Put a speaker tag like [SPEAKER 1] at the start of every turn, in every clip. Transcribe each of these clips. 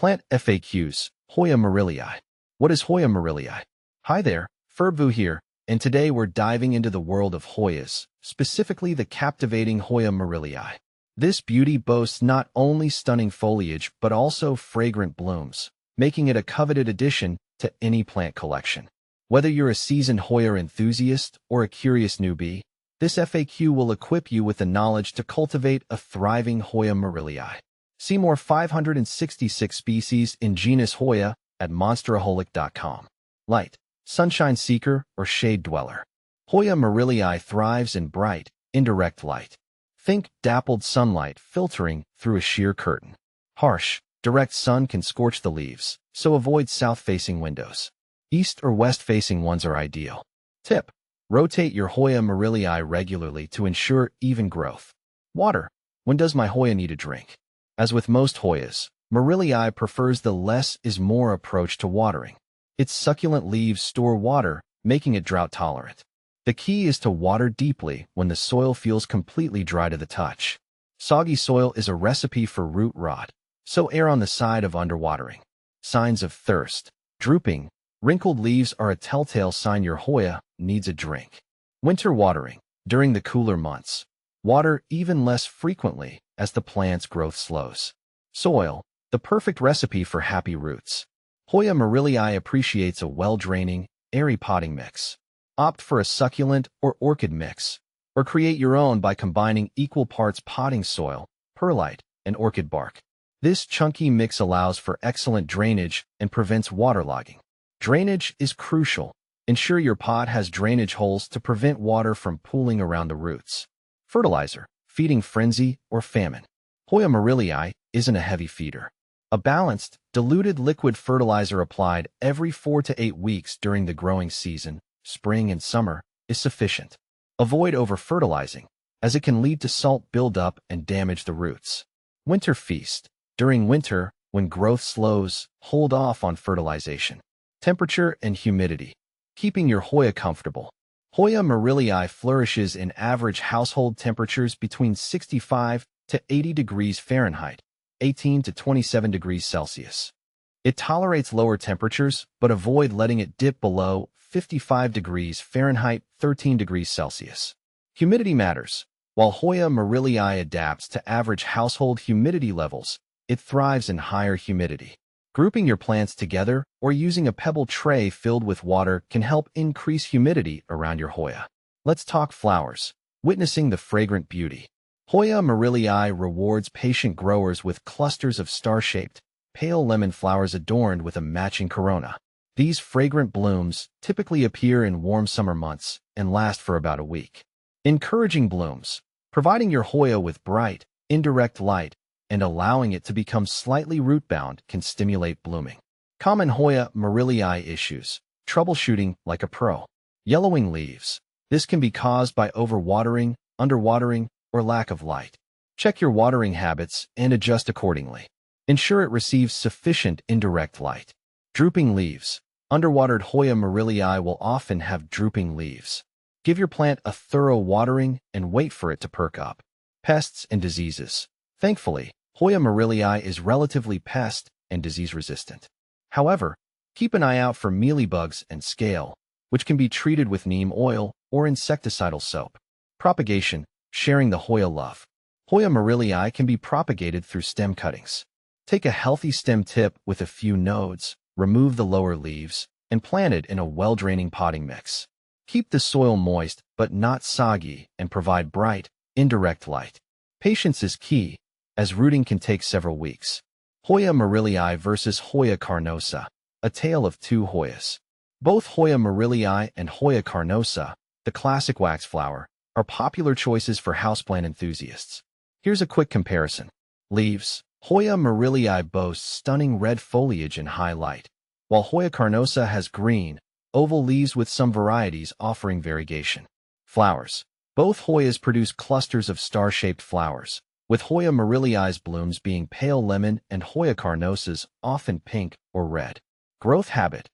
[SPEAKER 1] Plant FAQs, Hoya Merrillii. What is Hoya Merrillii? Hi there, Ferbvu here, and today we're diving into the world of Hoyas, specifically the captivating Hoya Merrillii. This beauty boasts not only stunning foliage but also fragrant blooms, making it a coveted addition to any plant collection. Whether you're a seasoned Hoya enthusiast or a curious newbie, this FAQ will equip you with the knowledge to cultivate a thriving Hoya Merrillii. See more 566 species in genus Hoya at monsteraholic.com. Light, sunshine seeker, or shade dweller. Hoya Merrillii thrives in bright, indirect light. Think dappled sunlight filtering through a sheer curtain. Harsh, direct sun can scorch the leaves, so avoid south-facing windows. East or west-facing ones are ideal. Tip: rotate your Hoya Merrillii regularly to ensure even growth. Water. When does my Hoya need a drink? As with most Hoyas, Merrillii prefers the less is more approach to watering. Its succulent leaves store water, making it drought-tolerant. The key is to water deeply when the soil feels completely dry to the touch. Soggy soil is a recipe for root rot, so err on the side of underwatering. Signs of thirst. Drooping, wrinkled leaves are a telltale sign your Hoya needs a drink. Winter watering. During the cooler months, water even less frequently as the plant's growth slows. Soil, the perfect recipe for happy roots. Hoya Merrillii appreciates a well-draining, airy potting mix. Opt for a succulent or orchid mix, or create your own by combining equal parts potting soil, perlite, and orchid bark. This chunky mix allows for excellent drainage and prevents waterlogging. Drainage is crucial. Ensure your pot has drainage holes to prevent water from pooling around the roots. Fertilizer, feeding frenzy or famine. Hoya Merrillii isn't a heavy feeder. A balanced, diluted liquid fertilizer applied every 4 to 8 weeks during the growing season, spring and summer, is sufficient. Avoid over-fertilizing, as it can lead to salt buildup and damage the roots. Winter feast. During winter, when growth slows, hold off on fertilization. Temperature and humidity. Keeping your Hoya comfortable. Hoya Merrillii flourishes in average household temperatures between 65 to 80 degrees Fahrenheit, 18 to 27 degrees Celsius. It tolerates lower temperatures, but avoid letting it dip below 55 degrees Fahrenheit, 13 degrees Celsius. Humidity matters. While Hoya Merrillii adapts to average household humidity levels, it thrives in higher humidity. Grouping your plants together or using a pebble tray filled with water can help increase humidity around your Hoya. Let's talk flowers. Witnessing the fragrant beauty. Hoya Merrillii rewards patient growers with clusters of star-shaped, pale lemon flowers adorned with a matching corona. These fragrant blooms typically appear in warm summer months and last for about a week. Encouraging blooms. Providing your Hoya with bright, indirect light and allowing it to become slightly root-bound can stimulate blooming. Common Hoya Merrillii issues. Troubleshooting like a pro. Yellowing leaves. This can be caused by overwatering, underwatering, or lack of light. Check your watering habits and adjust accordingly. Ensure it receives sufficient indirect light. Drooping leaves. Underwatered Hoya Merrillii will often have drooping leaves. Give your plant a thorough watering and wait for it to perk up. Pests and diseases. Thankfully, Hoya Merrillii is relatively pest and disease resistant. However, keep an eye out for mealybugs and scale, which can be treated with neem oil or insecticidal soap. Propagation, sharing the Hoya love. Hoya Merrillii can be propagated through stem cuttings. Take a healthy stem tip with a few nodes, remove the lower leaves, and plant it in a well-draining potting mix. Keep the soil moist but not soggy and provide bright, indirect light. Patience is key, as rooting can take several weeks. Hoya Merrillii versus Hoya Carnosa, a tale of two Hoyas. Both Hoya Merrillii and Hoya Carnosa, the classic wax flower, are popular choices for houseplant enthusiasts. Here's a quick comparison. Leaves. Hoya Merrillii boasts stunning red foliage and high light, while Hoya Carnosa has green, oval leaves with some varieties offering variegation. Flowers. Both Hoyas produce clusters of star-shaped flowers, with Hoya Merrillii's blooms being pale lemon and Hoya Carnosa's often pink or red. Growth habit.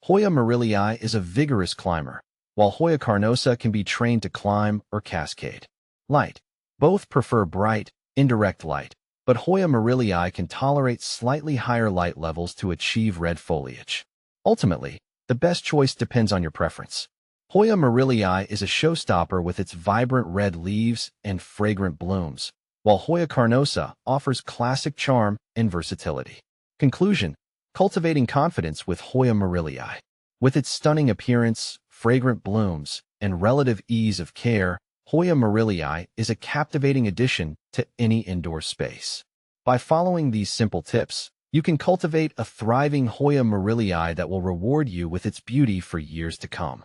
[SPEAKER 1] Hoya Merrillii is a vigorous climber, while Hoya Carnosa can be trained to climb or cascade. Light. Both prefer bright, indirect light, but Hoya Merrillii can tolerate slightly higher light levels to achieve red foliage. Ultimately, the best choice depends on your preference. Hoya Merrillii is a showstopper with its vibrant red leaves and fragrant blooms, while Hoya Carnosa offers classic charm and versatility. Conclusion: cultivating confidence with Hoya Merrillii. With its stunning appearance, fragrant blooms, and relative ease of care, Hoya Merrillii is a captivating addition to any indoor space. By following these simple tips, you can cultivate a thriving Hoya Merrillii that will reward you with its beauty for years to come.